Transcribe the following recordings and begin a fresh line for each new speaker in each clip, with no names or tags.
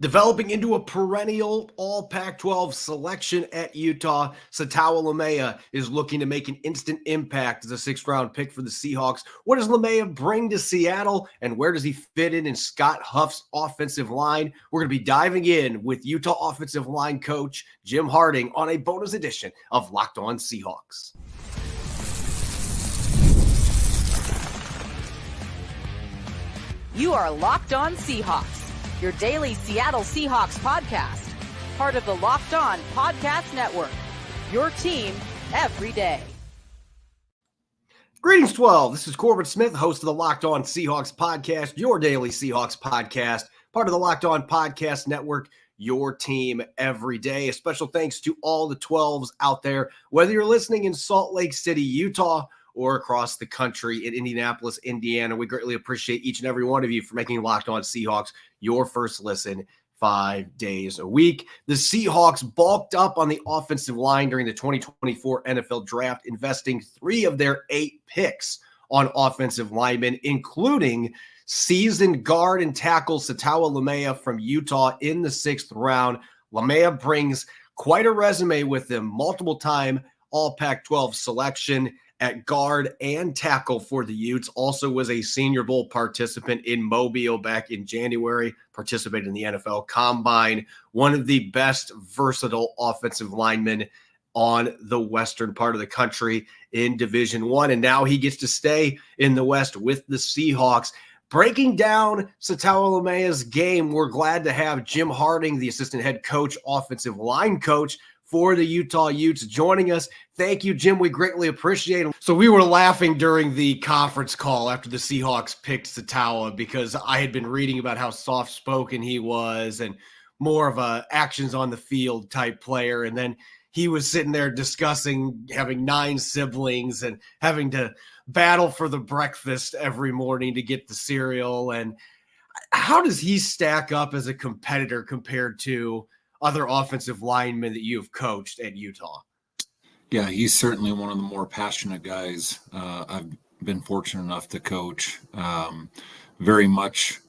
Developing into a perennial All-Pac-12 selection at Utah, Sataoa Laumea is looking to make an instant impact as a sixth-round pick for the Seahawks. What does Laumea bring to Seattle, and where does he fit in Scott Huff's offensive line? We're going to be diving in with Utah offensive line coach Jim Harding on a bonus edition of Locked On Seahawks.
You are Locked On Seahawks, your daily Seattle Seahawks podcast, part of the Locked On Podcast Network, your team every day.
Greetings, 12. This is Corbin Smith, host of the Locked On Seahawks podcast, your daily Seahawks podcast, part of the Locked On Podcast Network, your team every day. A special thanks to all the 12s out there, whether you're listening in Salt Lake City, Utah, or across the country in Indianapolis, Indiana. We greatly appreciate each and every one of you for making Locked On Seahawks your first listen 5 days a week. The Seahawks bulked up on the offensive line during the 2024 NFL Draft, investing 3 of their 8 picks on offensive linemen, including seasoned guard and tackle Sataoa Laumea from Utah in the 6th round. Laumea brings quite a resume with him, multiple-time All-Pac-12 selection at guard and tackle for the Utes. Also was a Senior Bowl participant in Mobile back in January, participated in the NFL Combine, one of the best versatile offensive linemen on the western part of the country in Division I. And now he gets to stay in the West with the Seahawks. Breaking down Sataoa Laumea's game, we're glad to have Jim Harding, the assistant head coach, offensive line coach for the Utah Utes, joining us. Thank you, Jim. We greatly appreciate it. So we were laughing during the conference call after the Seahawks picked Sataoa because I had been reading about how soft-spoken he was and more of a actions on the field type player. And then he was sitting there discussing having 9 siblings and having to battle for the breakfast every morning to get the cereal. And how does he stack up as a competitor compared to other offensive linemen that you have coached at Utah?
Yeah, he's certainly one of the more passionate guys I've been fortunate enough to coach. Very much,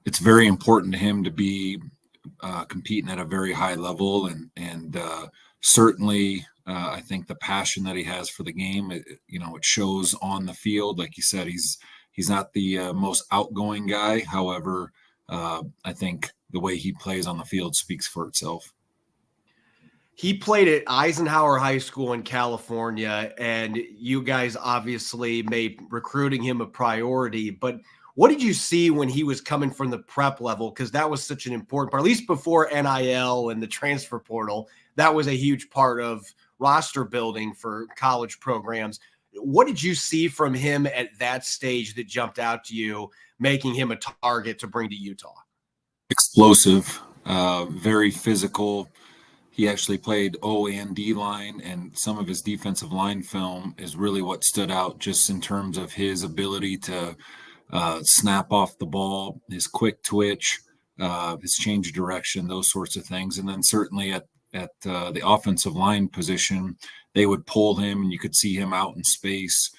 it's very important to him to be competing at a very high level, and certainly I think the passion that he has for the game, it shows on the field. Like you said, he's not the most outgoing guy. However, I think the way he plays on the field speaks for itself.
He played at Eisenhower High School in California, and you guys obviously made recruiting him a priority. But what did you see when he was coming from the prep level? Because that was such an important part, at least before NIL and the transfer portal. That was a huge part of roster building for college programs. What did you see from him at that stage that jumped out to you, making him a target to bring to Utah?
Explosive, very physical. He actually played O and D line, and some of his defensive line film is really what stood out just in terms of his ability to snap off the ball, his quick twitch, his change of direction, those sorts of things. And then certainly at the offensive line position, they would pull him and you could see him out in space,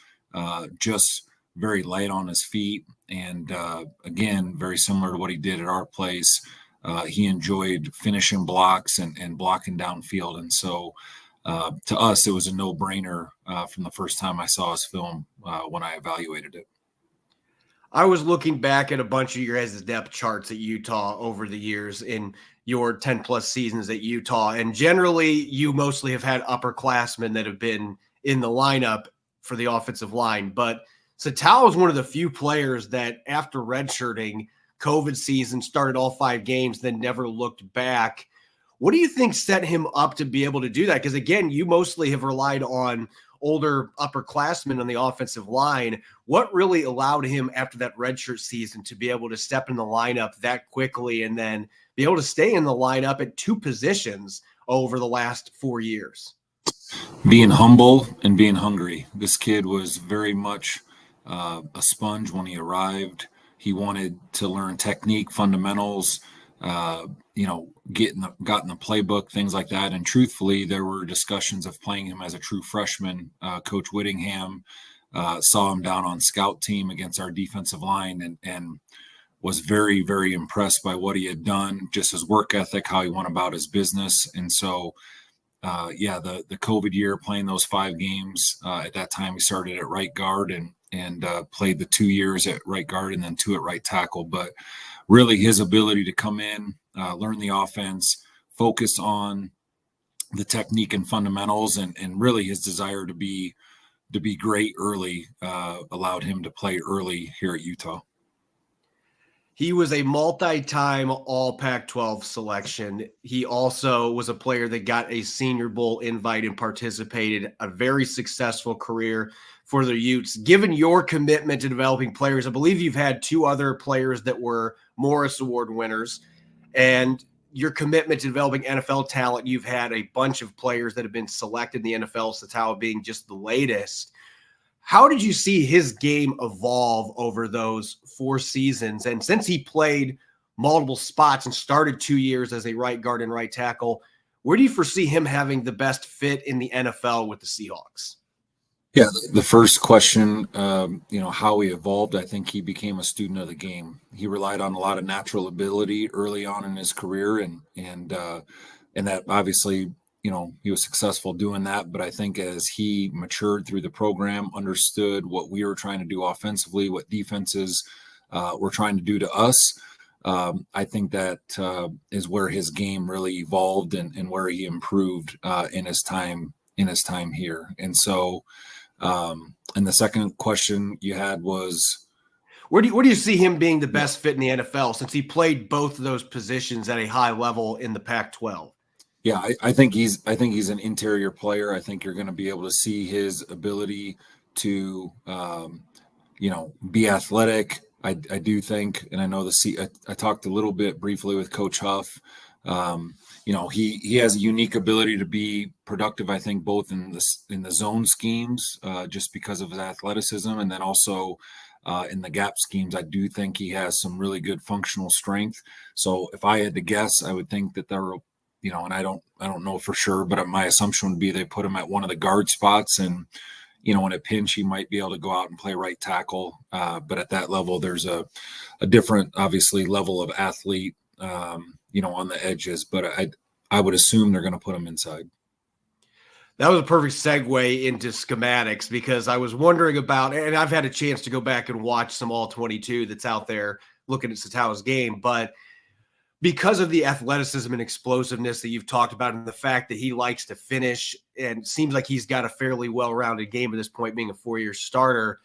just very light on his feet. And again, very similar to what he did at our place. He enjoyed finishing blocks and blocking downfield. And so to us, it was a no-brainer from the first time I saw his film when I evaluated it.
I was looking back at a bunch of your guys' depth charts at Utah over the years in your 10-plus seasons at Utah. And generally, you mostly have had upperclassmen that have been in the lineup for the offensive line. But Sataoa is one of the few players that after redshirting, COVID season, started all 5 games, then never looked back. What do you think set him up to be able to do that? Because, again, you mostly have relied on older upperclassmen on the offensive line. What really allowed him after that redshirt season to be able to step in the lineup that quickly and then be able to stay in the lineup at 2 positions over the last 4 years?
Being humble and being hungry. This kid was very much a sponge when he arrived. He wanted to learn technique, fundamentals, got in the playbook, things like that. And truthfully, there were discussions of playing him as a true freshman. Coach Whittingham saw him down on scout team against our defensive line and was very, very impressed by what he had done, just his work ethic, how he went about his business. And so, the COVID year, playing those 5 games, at that time he started at right guard and played the 2 years at right guard and then 2 at right tackle. But really his ability to come in, learn the offense, focus on the technique and fundamentals, and really his desire to be great early allowed him to play early here at Utah.
He was a multi-time All-Pac-12 selection. He also was a player that got a Senior Bowl invite and participated. A very successful career for the Utes. Given your commitment to developing players, I believe you've had 2 other players that were Morris Award winners, and your commitment to developing NFL talent, you've had a bunch of players that have been selected in the NFL, Sataoa being just the latest. How did you see his game evolve over those 4 seasons? And since he played multiple spots and started 2 years as a right guard and right tackle, where do you foresee him having the best fit in the NFL with the Seahawks?
Yeah, the first question, how he evolved, I think he became a student of the game. He relied on a lot of natural ability early on in his career, and that obviously, he was successful doing that. But I think as he matured through the program, understood what we were trying to do offensively, what defenses were trying to do to us, I think that is where his game really evolved and where he improved in his time here. And so, and the second question you had was,
where do you see him being the best fit in the NFL, since he played both of those positions at a high level in the Pac-12?
Yeah, I think he's an interior player. I think you're going to be able to see his ability to, be athletic. I do think, and I know I talked a little bit briefly with Coach Huff. He has a unique ability to be productive, I think, both in the zone schemes, just because of his athleticism, and then also in the gap schemes. I do think he has some really good functional strength. So if I had to guess, I would think that there were, and I don't know for sure, but my assumption would be they put him at one of the guard spots, and in a pinch he might be able to go out and play right tackle. But at that level, there's a different, obviously, level of athlete, on the edges. But I would assume they're going to put him inside.
That was a perfect segue into schematics, because I was wondering about, and I've had a chance to go back and watch some All-22 that's out there looking at Sataoa's game, but because of the athleticism and explosiveness that you've talked about, and the fact that he likes to finish and seems like he's got a fairly well-rounded game at this point, being a 4-year starter,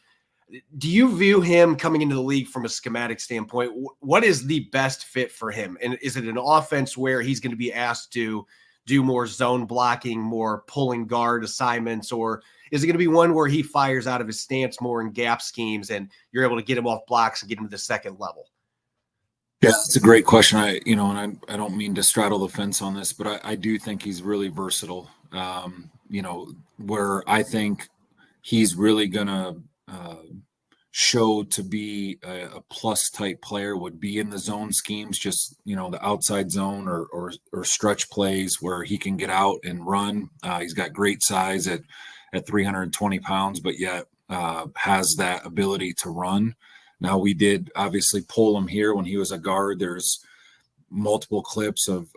do you view him coming into the league from a schematic standpoint? What is the best fit for him? And is it an offense where he's going to be asked to do more zone blocking, more pulling guard assignments, or is it going to be one where he fires out of his stance more in gap schemes and you're able to get him off blocks and get him to the second level?
Yeah, that's a great question. I don't mean to straddle the fence on this, but I do think he's really versatile. Where I think he's really going to show to be a plus type player would be in the zone schemes, just, the outside zone or stretch plays where he can get out and run. He's got great size at 320 pounds, but yet has that ability to run. Now, we did obviously pull him here when he was a guard. There's multiple clips of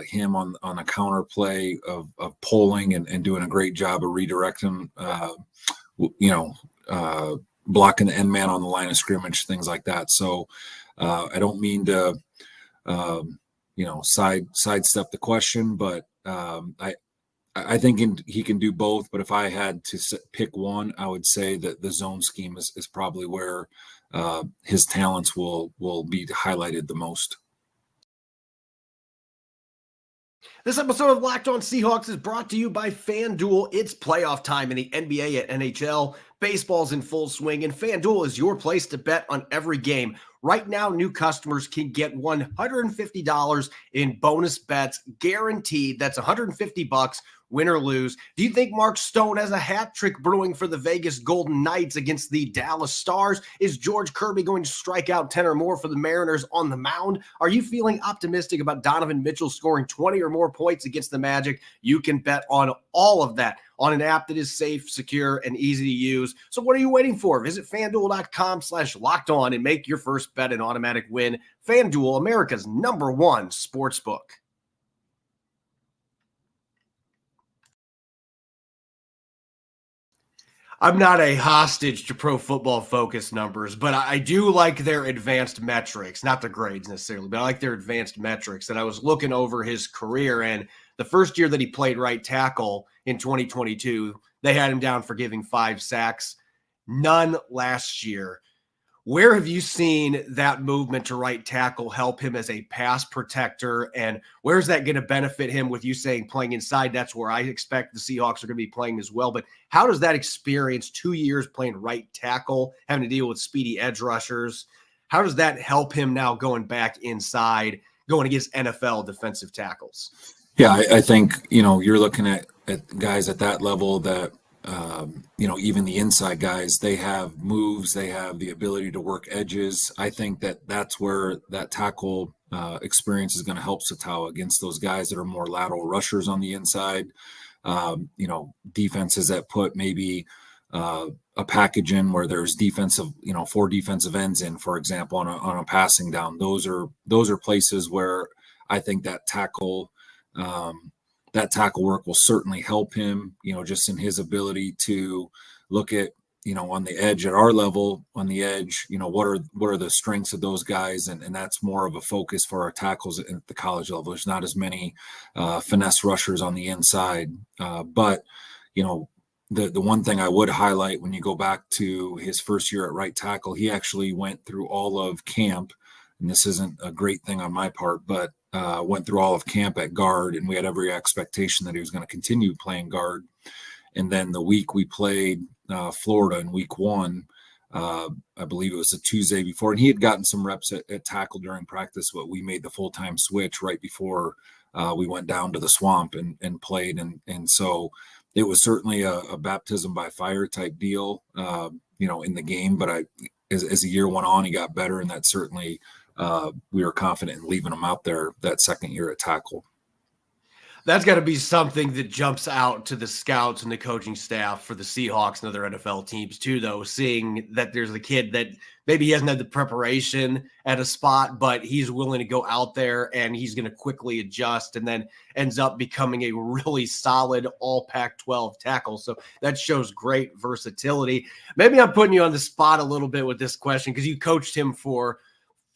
him on a counter play of pulling and doing a great job of redirecting, blocking the end man on the line of scrimmage, things like that. So I don't mean to, sidestep the question, but I think he can do both. But if I had to pick one, I would say that the zone scheme is probably where his talents will be highlighted the most.
This episode of Locked On Seahawks is brought to you by FanDuel. It's playoff time in the NBA and NHL. Baseball's in full swing, and FanDuel is your place to bet on every game. Right now, new customers can get $150 in bonus bets guaranteed. That's $150 win or lose. Do you think Mark Stone has a hat trick brewing for the Vegas Golden Knights against the Dallas Stars? Is George Kirby going to strike out 10 or more for the Mariners on the mound? Are you feeling optimistic about Donovan Mitchell scoring 20 or more points against the Magic? You can bet on all of that on an app that is safe, secure, and easy to use. So what are you waiting for? Visit FanDuel.com/lockedon and make your first bet an automatic win. FanDuel, America's #1 sportsbook. I'm not a hostage to Pro Football Focus numbers, but I do like their advanced metrics, not the grades necessarily, but I like their advanced metrics. And I was looking over his career, and the first year that he played right tackle in 2022, they had him down for giving 5 sacks, none last year. Where have you seen that movement to right tackle help him as a pass protector? And where's that going to benefit him with you saying playing inside? That's where I expect the Seahawks are going to be playing as well. But how does that experience, 2 years playing right tackle, having to deal with speedy edge rushers, how does that help him now going back inside, going against NFL defensive tackles?
Yeah, I think, you're looking at guys at that level that, even the inside guys, they have moves, they have the ability to work edges. I think that's where that tackle experience is going to help Sataoa against those guys that are more lateral rushers on the inside. Defenses that put maybe a package in where there's defensive, 4 defensive ends in, for example, on a passing down. Those are places where I think that tackle work will certainly help him, just in his ability to look at, on the edge at our level, on the edge, what are the strengths of those guys? And that's more of a focus for our tackles at the college level. There's not as many finesse rushers on the inside. But the one thing I would highlight when you go back to his first year at right tackle, he actually went through all of camp. And this isn't a great thing on my part, but went through all of camp at guard, and we had every expectation that he was going to continue playing guard. And then the week we played Florida in week 1, I believe it was a Tuesday before, and he had gotten some reps at tackle during practice, but we made the full-time switch right before we went down to the swamp and played. And so it was certainly a baptism by fire type deal, in the game. But as the year went on, he got better, and that certainly we were confident in leaving him out there that second year at tackle.
That's got to be something that jumps out to the scouts and the coaching staff for the Seahawks and other NFL teams too, though, seeing that there's a kid that maybe he hasn't had the preparation at a spot, but he's willing to go out there and he's going to quickly adjust and then ends up becoming a really solid All-Pac 12 tackle. So that shows great versatility. Maybe I'm putting you on the spot a little bit with this question because you coached him for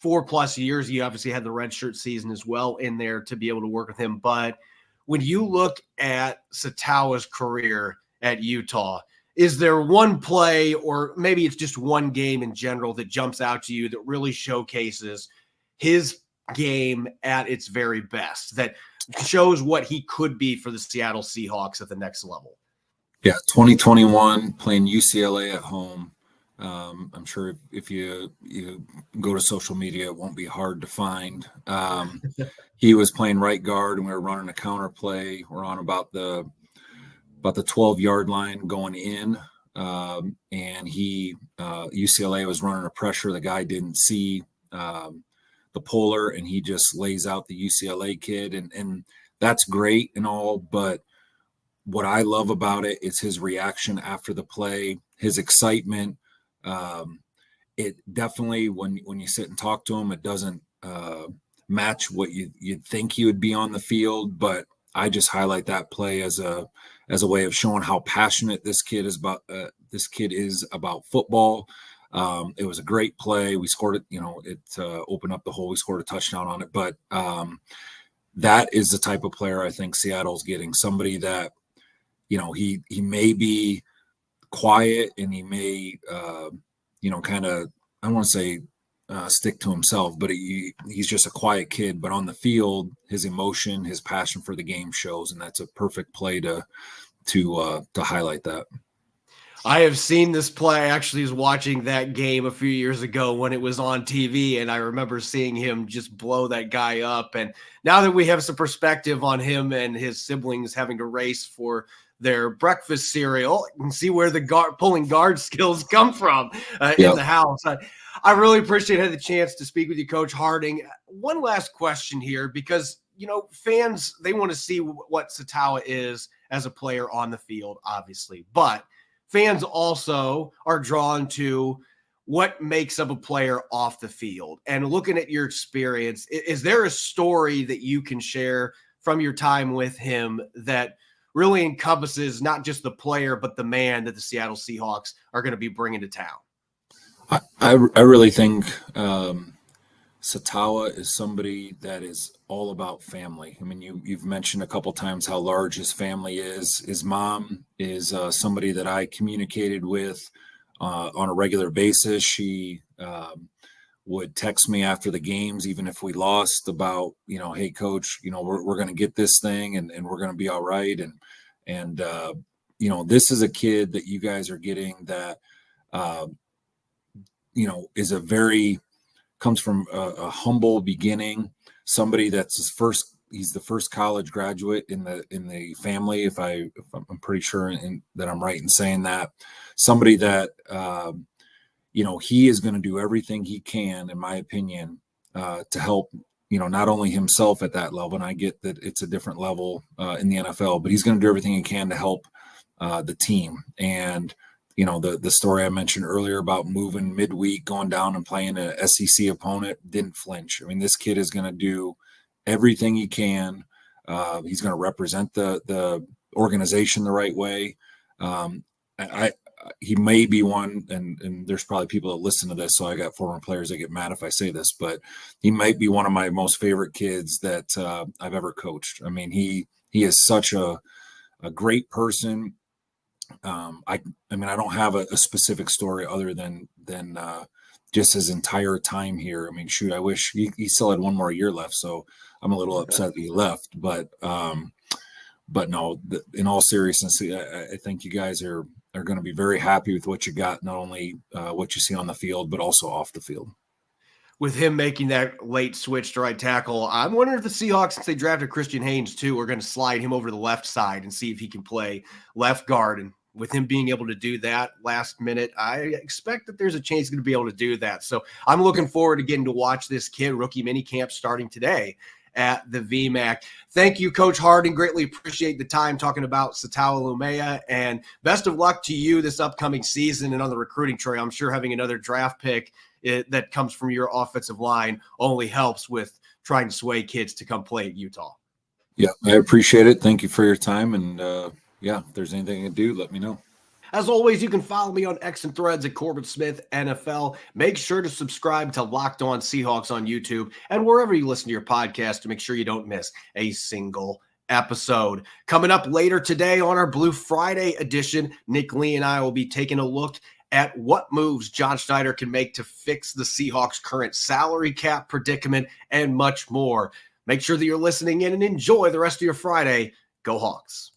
4+ years. You obviously had the redshirt season as well in there to be able to work with him. But when you look at Sataoa's career at Utah, is there one play, or maybe it's just one game in general, that jumps out to you that really showcases his game at its very best, that shows what he could be for the Seattle Seahawks at the next level?
Yeah, 2021, playing UCLA at home. I'm sure if you go to social media, it won't be hard to find. He was playing right guard, and we were running a counter play. We're on about the 12-yard line going in, and UCLA was running a pressure. The guy didn't see the puller, and he just lays out the UCLA kid, and that's great and all. But what I love about it is his reaction after the play, his excitement. It definitely, when you sit and talk to him, it doesn't match what you'd think he would be on the field. But I just highlight that play as a way of showing how passionate this kid is about football. It was a great play. We scored it, it opened up the hole. We scored a touchdown on it. But that is the type of player I think Seattle's getting. Somebody that, he may be quiet, and he may, kind of, I don't want to say stick to himself, but he's just a quiet kid. But on the field, his emotion, his passion for the game shows, and that's a perfect play to highlight that.
I have seen this play. I actually was watching that game a few years ago when it was on TV, and I remember seeing him just blow that guy up. And now that we have some perspective on him and his siblings having to race for their breakfast cereal, you can see where the pulling guard skills come from in the house. I really appreciate having the chance to speak with you, Coach Harding. One last question here, because fans, they want to see what Sataoa is as a player on the field, obviously, but fans also are drawn to what makes up a player off the field. And looking at your experience, is there a story that you can share from your time with him that really encompasses not just the player, but the man that the Seattle Seahawks are going to be bringing to town?
I really think Sataoa is somebody that is all about family. I mean, you've mentioned a couple times how large his family is. His mom is somebody that I communicated with on a regular basis. She would text me after the games, even if we lost, about, hey, coach, we're going to get this thing and we're going to be all right. And this is a kid that you guys are getting that, comes from a humble beginning, somebody that's he's the first college graduate in the family. If I'm pretty sure that I'm right in saying that, somebody that, he is going to do everything he can, in my opinion, to help, not only himself at that level. And I get that it's a different level in the NFL, but he's going to do everything he can to help the team. And, the story I mentioned earlier about moving midweek, going down and playing an SEC opponent, didn't flinch. I mean, this kid is going to do everything he can. He's going to represent the organization the right way. He may be one, and there's probably people that listen to this, so I got former players that get mad if I say this, but he might be one of my most favorite kids that I've ever coached. I mean, he is such a great person. I don't have a specific story other than just his entire time here. I mean, shoot, I wish he still had one more year left, so I'm a little upset that he left. But no, in all seriousness, I think you guys are going to be very happy with what you got, not only what you see on the field, but also off the field.
With him making that late switch to right tackle, I'm wondering if the Seahawks, since they drafted Christian Haynes too, are going to slide him over to the left side and see if he can play left guard. And with him being able to do that last minute, I expect that there's a chance he's going to be able to do that. So I'm looking forward to getting to watch this kid. Rookie mini camp starting today at the VMAC. Thank you, Coach Harding. Greatly appreciate the time talking about Sataoa Laumea, and best of luck to you this upcoming season and on the recruiting trail. I'm sure having another draft pick that comes from your offensive line only helps with trying to sway kids to come play at Utah.
Yeah, I appreciate it. Thank you for your time. And if there's anything I can do, let me know.
As always, you can follow me on X and Threads at Corbin Smith NFL. Make sure to subscribe to Locked On Seahawks on YouTube and wherever you listen to your podcast to make sure you don't miss a single episode. Coming up later today on our Blue Friday edition, Nick Lee and I will be taking a look at what moves John Schneider can make to fix the Seahawks' current salary cap predicament and much more. Make sure that you're listening in and enjoy the rest of your Friday. Go Hawks.